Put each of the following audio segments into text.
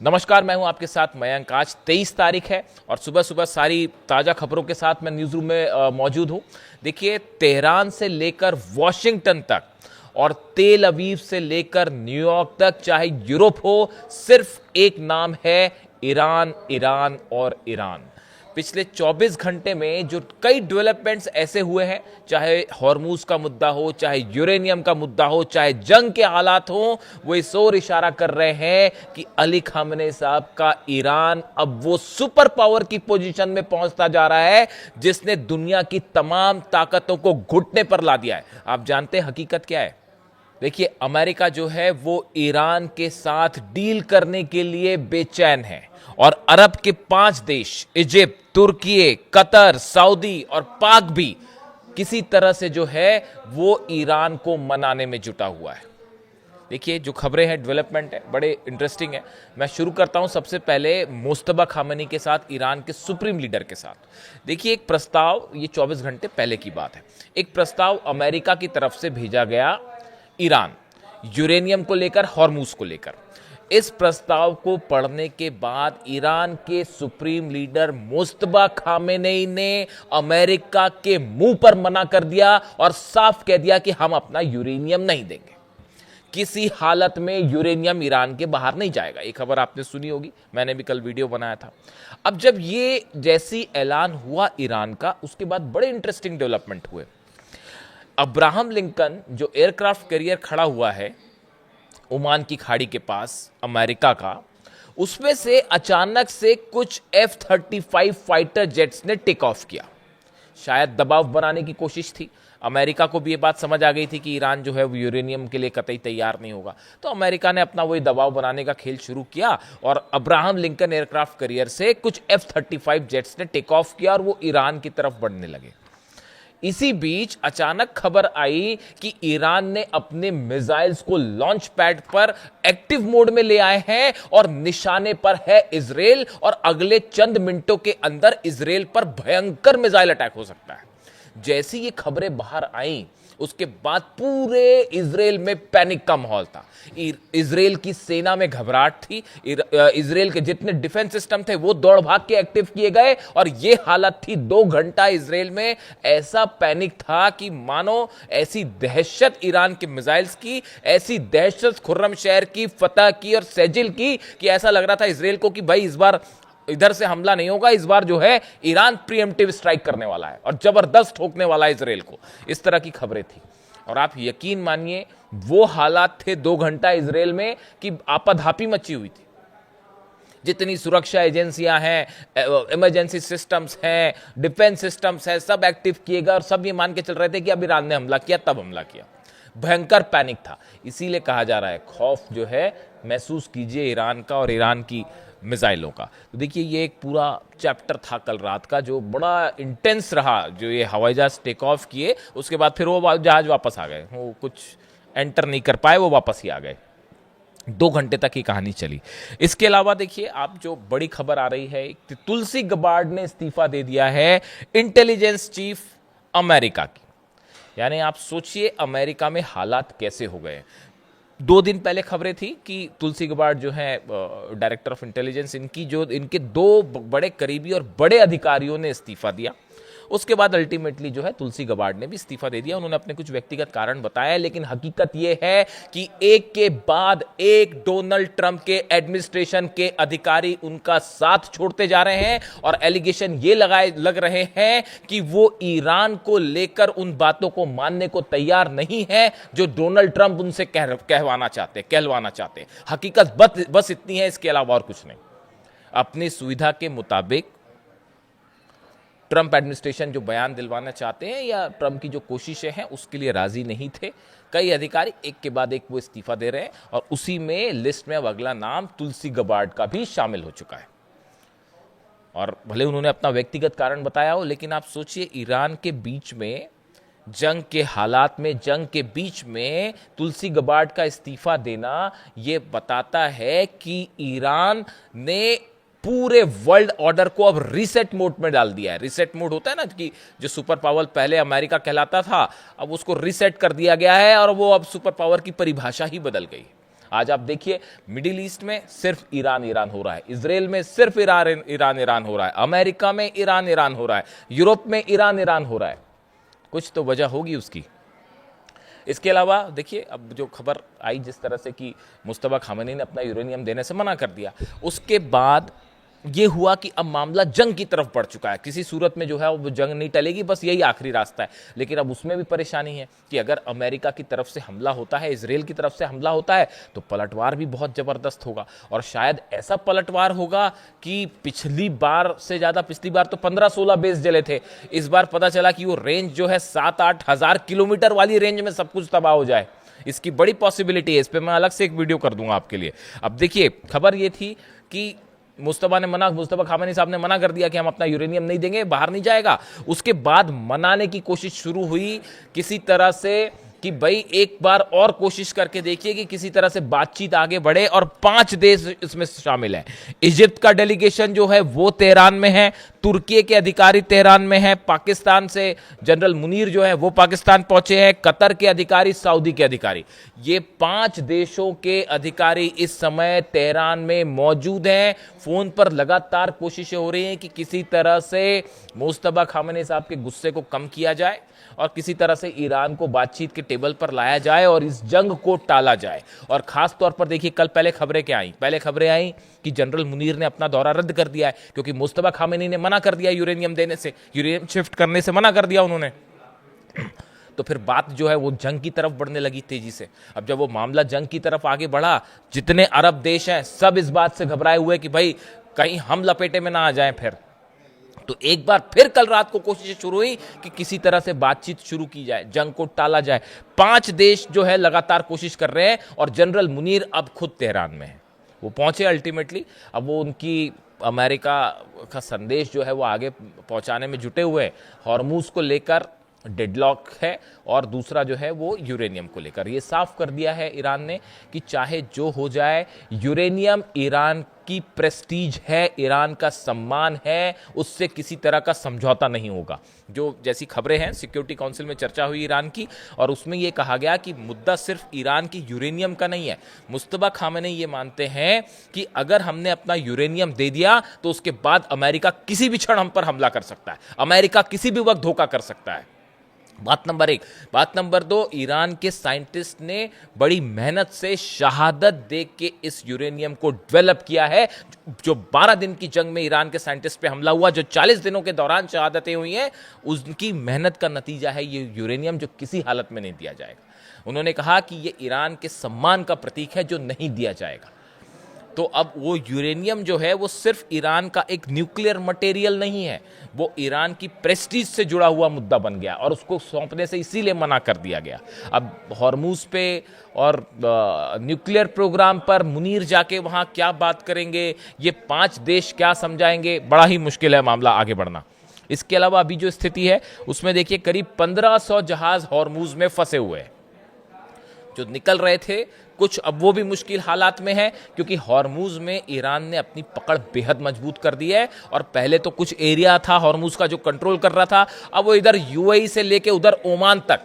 नमस्कार, मैं हूं आपके साथ मयंक। आज 23 तारीख है और सुबह सुबह सारी ताज़ा खबरों के साथ मैं न्यूज़ रूम में मौजूद हूं। देखिए, तेहरान से लेकर वॉशिंगटन तक और तेल अवीव से लेकर न्यूयॉर्क तक, चाहे यूरोप हो, सिर्फ एक नाम है ईरान, ईरान और ईरान। पिछले 24 घंटे में जो कई डेवलपमेंट्स ऐसे हुए हैं, चाहे हॉर्मूज का मुद्दा हो, चाहे यूरेनियम का मुद्दा हो, चाहे जंग के हालात हो, वो इस ओर इशारा कर रहे हैं कि अली खामने साहब का ईरान अब वो सुपर पावर की पोजीशन में पहुंचता जा रहा है जिसने दुनिया की तमाम ताकतों को घुटने पर ला दिया है। आप जानते हैं हकीकत क्या है? देखिए, अमेरिका जो है वो ईरान के साथ डील करने के लिए बेचैन है और अरब के 5 देश, इजिप्ट, तुर्की, कतर, सऊदी और पाक भी किसी तरह से जो है वो ईरान को मनाने में जुटा हुआ है। देखिए, जो खबरें हैं, डेवलपमेंट है, बड़े इंटरेस्टिंग है। मैं शुरू करता हूं सबसे पहले मुस्तफा खामेनी के साथ, ईरान के सुप्रीम लीडर के साथ। देखिए, एक प्रस्ताव, ये 24 घंटे पहले की बात है, एक प्रस्ताव अमेरिका की तरफ से भेजा गया ईरान, यूरेनियम को लेकर, हॉर्मूज को लेकर। इस प्रस्ताव को पढ़ने के बाद ईरान के सुप्रीम लीडर मुस्तफा खामेनी ने अमेरिका के मुंह पर मना कर दिया और साफ कह दिया कि हम अपना यूरेनियम नहीं देंगे। किसी हालत में यूरेनियम ईरान के बाहर नहीं जाएगा। ये खबर आपने सुनी होगी, मैंने भी कल वीडियो बनाया था। अब जब ये जैसी ऐलान हुआ ईरान का, उसके बाद बड़े इंटरेस्टिंग डेवलपमेंट हुए। अब्राहम लिंकन जो एयरक्राफ्ट कैरियर खड़ा हुआ है ओमान की खाड़ी के पास, अमेरिका का, उसमें से अचानक से कुछ F-35 फाइटर जेट्स ने टेक ऑफ किया। शायद दबाव बनाने की कोशिश थी। अमेरिका को भी ये बात समझ आ गई थी कि ईरान जो है वो यूरेनियम के लिए कतई तैयार नहीं होगा, तो अमेरिका ने अपना वही दबाव बनाने का खेल शुरू किया और अब्राहम लिंकन एयरक्राफ्ट कैरियर से कुछ F-35 जेट्स ने टेक ऑफ किया और वो ईरान की तरफ बढ़ने लगे। इसी बीच अचानक खबर आई कि ईरान ने अपने मिसाइल्स को लॉन्च पैड पर एक्टिव मोड में ले आए हैं और निशाने पर है इजराइल, और अगले चंद मिनटों के अंदर इजराइल पर भयंकर मिसाइल अटैक हो सकता है। जैसी ये खबरें बाहर आई, उसके बाद पूरे इजराइल में पैनिक का माहौल था। इजराइल की सेना में घबराहट थी। इजराइल के जितने डिफेंस सिस्टम थे वो दौड़ भाग के एक्टिव किए गए और ये हालत थी 2 घंटा इजराइल में। ऐसा पैनिक था कि मानो ऐसी दहशत ईरान के मिसाइल्स की, ऐसी दहशत खुर्रम शहर की, फतह की और सेजिल की, कि ऐसा लग रहा था इजराइल को कि भाई इस बार इधर से हमला नहीं होगा, इस बार जो है ईरान प्रीएम्प्टिव स्ट्राइक करने वाला है और जबरदस्त ठोकने वाला है इजराइल को। इस तरह की खबरें थी और आप यकीन मानिए वो हालात थे 2 घंटा इजराइल में कि आपाधापी मची हुई थी। जितनी सुरक्षा एजेंसियां हैं, इमरजेंसी सिस्टम्स हैं, डिफेंस सिस्टम्स हैं, सब एक्टिव किए गए और सब ये मान के चल रहे थे कि अब ईरान ने हमला किया, तब हमला किया। भयंकर पैनिक था। इसीलिए कहा जा रहा है, खौफ जो है महसूस कीजिए ईरान का और ईरान की मिसाइलों का। तो देखिए, ये एक पूरा चैप्टर था कल रात का जो बड़ा इंटेंस रहा। जो ये हवाई जहाज टेक ऑफ किए, उसके बाद फिर वो जहाज वापस आ गए, वो कुछ एंटर नहीं कर पाए, वो वापस ही आ गए। 2 घंटे तक ही कहानी चली। इसके अलावा देखिए, आप जो बड़ी खबर आ रही है कि तुलसी गबार्ड ने इस्तीफा दे दिया है, इंटेलिजेंस चीफ अमेरिका की। यानी आप सोचिए अमेरिका में हालात कैसे हो गए। 2 दिन पहले खबरें थी कि तुलसी गबार्ड जो है डायरेक्टर ऑफ इंटेलिजेंस, इनके 2 बड़े करीबी और बड़े अधिकारियों ने इस्तीफा दिया। उसके बाद अल्टीमेटली जो है तुलसी गबार्ड ने भी इस्तीफा दे दिया। उन्होंने अपने कुछ व्यक्तिगत कारण बताया, लेकिन हकीकत यह है कि एक के बाद एक डोनाल्ड ट्रंप के एडमिनिस्ट्रेशन के अधिकारी उनका साथ छोड़ते जा रहे हैं और एलिगेशन ये लग रहे हैं कि वो ईरान को लेकर उन बातों को मानने को तैयार नहीं है जो डोनाल्ड ट्रंप उनसे कहलवाना चाहते। हकीकत बस इतनी है, इसके अलावा और कुछ नहीं। अपनी सुविधा के मुताबिक ट्रंप एडमिनिस्ट्रेशन जो बयान दिलवाना चाहते हैं या ट्रंप की जो कोशिशें हैं उसके लिए राजी नहीं थे। कई अधिकारी एक के बाद एक वो इस्तीफा दे रहे हैं और उसी में लिस्ट में अब अगला नाम तुलसी गबार्ड का भी शामिल हो चुका है। और भले उन्होंने अपना व्यक्तिगत कारण बताया हो, लेकिन आप सोचिए ईरान के बीच में, जंग के हालात में, जंग के बीच में तुलसी गबार्ड का इस्तीफा देना ये बताता है कि ईरान ने पूरे वर्ल्ड ऑर्डर को अब रीसेट मोड में डाल दिया है। रीसेट मोड होता है ना कि जो सुपर पावर पहले अमेरिका कहलाता था, अब उसको रीसेट कर दिया गया है और वो अब सुपर पावर की परिभाषा ही बदल गई। आज आप देखिए मिडिल ईस्ट में सिर्फ ईरान ईरान हो रहा है, इसराइल में सिर्फ ईरान ईरान ईरान हो रहा है, अमेरिका में ईरान ईरान हो रहा है, यूरोप में ईरान ईरान हो रहा है। कुछ तो वजह होगी उसकी। इसके अलावा देखिए अब जो खबर आई जिस तरह से कि मुस्तफा खामेनी ने अपना यूरेनियम देने से मना कर दिया, उसके बाद ये हुआ कि अब मामला जंग की तरफ बढ़ चुका है। किसी सूरत में जो है वो जंग नहीं टलेगी, बस यही आखिरी रास्ता है। लेकिन अब उसमें भी परेशानी है कि अगर अमेरिका की तरफ से हमला होता है, इजराइल की तरफ से हमला होता है, तो पलटवार भी बहुत ज़बरदस्त होगा। और शायद ऐसा पलटवार होगा कि पिछली बार से ज़्यादा, पिछली बार तो 15-16 बेस जले थे, इस बार पता चला कि वो रेंज जो है 7-8 हज़ार किलोमीटर वाली रेंज में सब कुछ तबाह हो जाए। इसकी बड़ी पॉसिबिलिटी है। इस पर मैं अलग से एक वीडियो कर दूंगा आपके लिए। अब देखिए खबर ये थी कि मुस्तफा खामेनी साहब ने मना कर दिया कि हम अपना यूरेनियम नहीं देंगे, बाहर नहीं जाएगा। उसके बाद मनाने की कोशिश शुरू हुई किसी तरह से कि भाई एक बार और कोशिश करके देखिए कि किसी तरह से बातचीत आगे बढ़े, और 5 देश इसमें शामिल हैं। इजिप्ट का डेलीगेशन जो है वो तेहरान में है, तुर्की के अधिकारी तेहरान में है, पाकिस्तान से जनरल मुनीर जो है वो पाकिस्तान पहुंचे हैं, कतर के अधिकारी, सऊदी के अधिकारी, ये 5 देशों के अधिकारी इस समय तेहरान में मौजूद हैं। फोन पर लगातार कोशिशें हो रही हैं कि किसी तरह से मुस्तफा खामेनी साहब के गुस्से को कम किया जाए और किसी तरह से ईरान को बातचीत के टेबल पर लाया जाए और इस जंग को टाला जाए। और खास तौर पर देखिए कल पहले खबरें क्या आई, पहले खबरें आई कि जनरल मुनीर ने अपना दौरा रद्द कर दिया है, क्योंकि मुस्तफा खामेनी ने मना कर दिया यूरेनियम देने से, यूरेनियम शिफ्ट करने से मना कर दिया उन्होंने। तो फिर बात जो है वो जंग की तरफ बढ़ने लगी तेजी से। अब जब वो मामला जंग की तरफ आगे बढ़ा, जितने अरब देश हैं सब इस बात से घबराए हुए कि भाई कहीं हम लपेटे में ना आ जाएं। फिर तो एक बार फिर कल रात को कोशिश शुरू हुई कि किसी तरह से बातचीत शुरू की जाए, जंग को टाला जाए। 5 देश जो है लगातार कोशिश कर रहे हैं और जनरल मुनीर अब खुद तेहरान में है। वो पहुंचे अल्टीमेटली। अब वो उनकी अमेरिका का संदेश जो है वो आगे पहुंचाने में जुटे हुए हैं। हॉर्मूज को लेकर डेडलॉक है और दूसरा जो है वो यूरेनियम को लेकर। ये साफ कर दिया है ईरान ने कि चाहे जो हो जाए, यूरेनियम ईरान की प्रेस्टीज है, ईरान का सम्मान है, उससे किसी तरह का समझौता नहीं होगा। जो जैसी खबरें हैं, सिक्योरिटी काउंसिल में चर्चा हुई ईरान की और उसमें यह कहा गया कि मुद्दा सिर्फ ईरान की यूरेनियम का नहीं है। मुस्तफा खामेनी ये मानते हैं कि अगर हमने अपना यूरेनियम दे दिया तो उसके बाद अमेरिका किसी भी क्षण हम पर हमला कर सकता है, अमेरिका किसी भी वक्त धोखा कर सकता है। बात नंबर 1। बात नंबर 2, ईरान के साइंटिस्ट ने बड़ी मेहनत से शहादत दे के इस यूरेनियम को डेवलप किया है। जो 12 दिन की जंग में ईरान के साइंटिस्ट पे हमला हुआ, जो 40 दिनों के दौरान शहादतें हुई हैं, उनकी मेहनत का नतीजा है ये यूरेनियम, जो किसी हालत में नहीं दिया जाएगा। उन्होंने कहा कि ये ईरान के सम्मान का प्रतीक है जो नहीं दिया जाएगा। तो अब वो यूरेनियम जो है वो सिर्फ ईरान का एक न्यूक्लियर मटेरियल नहीं है, वो ईरान की प्रेस्टीज से जुड़ा हुआ मुद्दा बन गया और उसको सौंपने से इसीलिए मना कर दिया गया। अब हॉर्मूज पे और न्यूक्लियर प्रोग्राम पर मुनीर जाके वहाँ क्या बात करेंगे, ये 5 देश क्या समझाएंगे, बड़ा ही मुश्किल है मामला आगे बढ़ना। इसके अलावा अभी जो स्थिति है उसमें देखिए करीब 1500 जहाज हॉर्मूज में फंसे हुए हैं जो निकल रहे थे। कुछ अब वो भी मुश्किल हालात में है क्योंकि हॉर्मूज में ईरान ने अपनी पकड़ बेहद मजबूत कर दी है। और पहले तो कुछ एरिया था हॉर्मूज का जो कंट्रोल कर रहा था, अब वो इधर यूएई से लेके उधर ओमान तक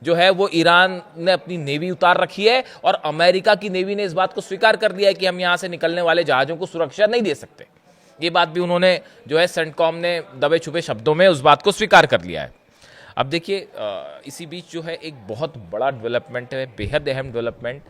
जो है वो ईरान ने अपनी नेवी उतार रखी है। और अमेरिका की नेवी ने इस बात को स्वीकार कर दिया है कि हम यहां से निकलने वाले जहाजों को सुरक्षा नहीं दे सकते। ये बात भी उन्होंने जो है सेंटकॉम ने दबे छुपे शब्दों में उस बात को स्वीकार कर लिया है। अब देखिए इसी बीच जो है एक बहुत बड़ा डेवलपमेंट है, बेहद अहम डेवलपमेंट।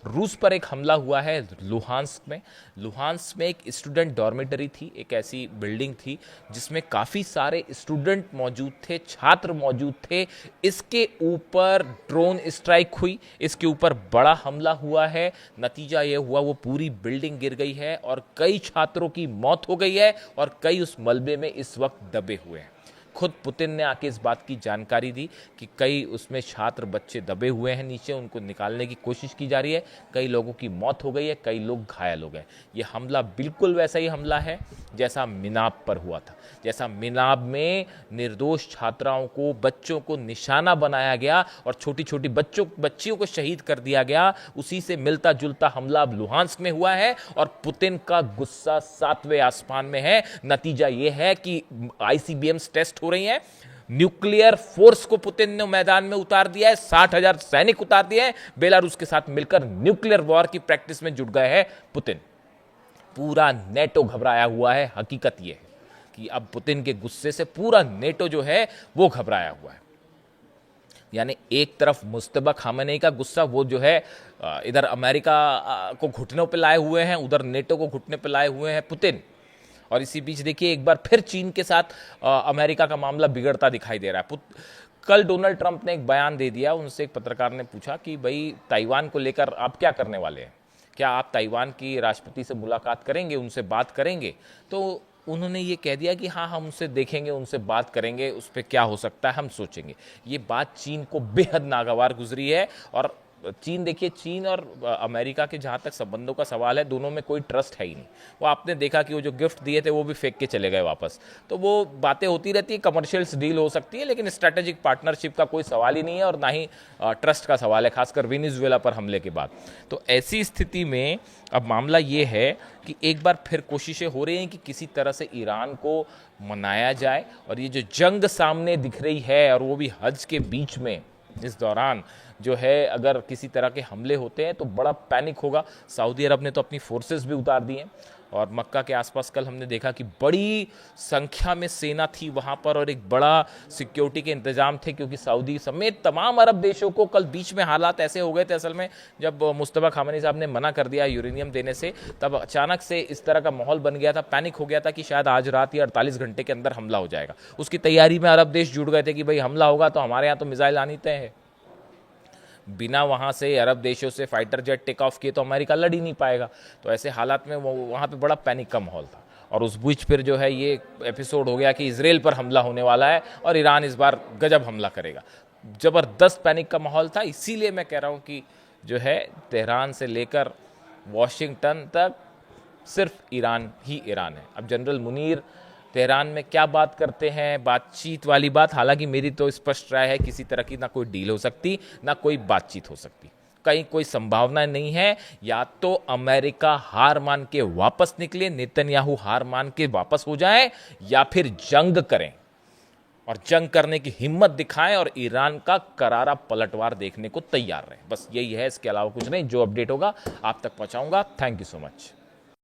रूस पर एक हमला हुआ है लुहांस्क में। लुहांस्क में एक स्टूडेंट डॉर्मेटरी थी, एक ऐसी बिल्डिंग थी जिसमें काफ़ी सारे स्टूडेंट मौजूद थे, छात्र मौजूद थे। इसके ऊपर ड्रोन स्ट्राइक हुई, इसके ऊपर बड़ा हमला हुआ है। नतीजा ये हुआ वो पूरी बिल्डिंग गिर गई है और कई छात्रों की मौत हो गई है और कई उस मलबे में इस वक्त दबे हुए हैं। खुद पुतिन ने आके इस बात की जानकारी दी कि कई उसमें छात्र बच्चे दबे हुए हैं नीचे, उनको निकालने की कोशिश की जा रही है। कई लोगों की मौत हो गई है, कई लोग घायल हो गए। ये हमला बिल्कुल वैसा ही हमला है जैसा मिनाब पर हुआ था, जैसा मिनाब में निर्दोष छात्राओं को, बच्चों को निशाना बनाया गया और छोटी छोटी बच्चियों को शहीद कर दिया गया। उसी से मिलता जुलता हमला अब लुहांस्क में हुआ है और पुतिन का गुस्सा 7वें आसमान में है। नतीजा ये है कि आईसीबीएम्स टेस्ट हो रही हैं, न्यूक्लियर फोर्स को पुतिन ने मैदान में उतार दिया है, 60,000 सैनिक उतार दिए हैं, बेलारूस के साथ मिलकर न्यूक्लियर वॉर की प्रैक्टिस में जुट गए हैं पुतिन। पूरा नेटो घबराया हुआ है। हकीकत यह है कि अब पुतिन के गुस्से से पूरा नेटो जो है वो घबराया हुआ है। यानी एक तरफ मुस्तफा खामेनेई का गुस्सा, वो जो है इधर अमेरिका को घुटनों पे लाए हुए हैं, उधर नेटो को घुटने पे लाए हुए हैं पुतिन। और इसी बीच देखिए एक बार फिर चीन के साथ अमेरिका का मामला बिगड़ता दिखाई दे रहा है। कल डोनाल्ड ट्रंप ने एक बयान दे दिया। उनसे एक पत्रकार ने पूछा कि भाई ताइवान को लेकर आप क्या करने वाले हैं, क्या आप ताइवान की राष्ट्रपति से मुलाकात करेंगे, उनसे बात करेंगे? तो उन्होंने ये कह दिया कि हाँ, हम उनसे देखेंगे, उनसे बात करेंगे, उस पर क्या हो सकता है हम सोचेंगे। ये बात चीन को बेहद नागवार गुजरी है। और चीन, देखिए चीन और अमेरिका के जहाँ तक संबंधों का सवाल है, दोनों में कोई ट्रस्ट है ही नहीं। वो आपने देखा कि वो जो गिफ्ट दिए थे वो भी फेंक के चले गए वापस। तो वो बातें होती रहती है, कमर्शियल्स डील हो सकती है, लेकिन स्ट्रैटेजिक पार्टनरशिप का कोई सवाल ही नहीं है और ना ही ट्रस्ट का सवाल है, खासकर वेनेजुएला पर हमले के बाद। तो ऐसी स्थिति में अब मामला ये है कि एक बार फिर कोशिशें हो रही हैं कि किसी तरह से ईरान को मनाया जाए। और ये जो जंग सामने दिख रही है, और वो भी हज के बीच में, इस दौरान जो है अगर किसी तरह के हमले होते हैं तो बड़ा पैनिक होगा। सऊदी अरब ने तो अपनी फोर्सेस भी उतार दी हैं। और मक्का के आसपास कल हमने देखा कि बड़ी संख्या में सेना थी वहाँ पर और एक बड़ा सिक्योरिटी के इंतजाम थे, क्योंकि सऊदी समेत तमाम अरब देशों को कल बीच में हालात ऐसे हो गए थे। असल में जब मुस्तफा खामेनी साहब ने मना कर दिया यूरेनियम देने से, तब अचानक से इस तरह का माहौल बन गया था, पैनिक हो गया था कि शायद आज रात या 48 घंटे के अंदर हमला हो जाएगा। उसकी तैयारी में अरब देश जुड़ गए थे कि भाई हमला होगा तो हमारे यहाँ तो मिसाइल आनी तय है। बिना वहाँ से अरब देशों से फाइटर जेट टेक ऑफ किए तो अमेरिका लड़ ही नहीं पाएगा। तो ऐसे हालात में वहाँ पे बड़ा पैनिक का माहौल था। और उस बीच फिर जो है ये एपिसोड हो गया कि इजराइल पर हमला होने वाला है और ईरान इस बार गजब हमला करेगा। ज़बरदस्त पैनिक का माहौल था। इसीलिए मैं कह रहा हूँ कि जो है तेहरान से लेकर वॉशिंगटन तक सिर्फ ईरान ही ईरान है। अब जनरल मुनीर तेहरान में क्या बात करते हैं, बातचीत वाली बात, हालांकि मेरी तो स्पष्ट राय है किसी तरह की ना कोई डील हो सकती, ना कोई बातचीत हो सकती, कहीं कोई संभावना नहीं है। या तो अमेरिका हार मान के वापस निकले, नेतन्याहू हार मान के वापस हो जाए, या फिर जंग करें और जंग करने की हिम्मत दिखाएं और ईरान का करारा पलटवार देखने को तैयार रहें। बस यही है, इसके अलावा कुछ नहीं। जो अपडेट होगा आप तक पहुंचाऊंगा। Thank you so much.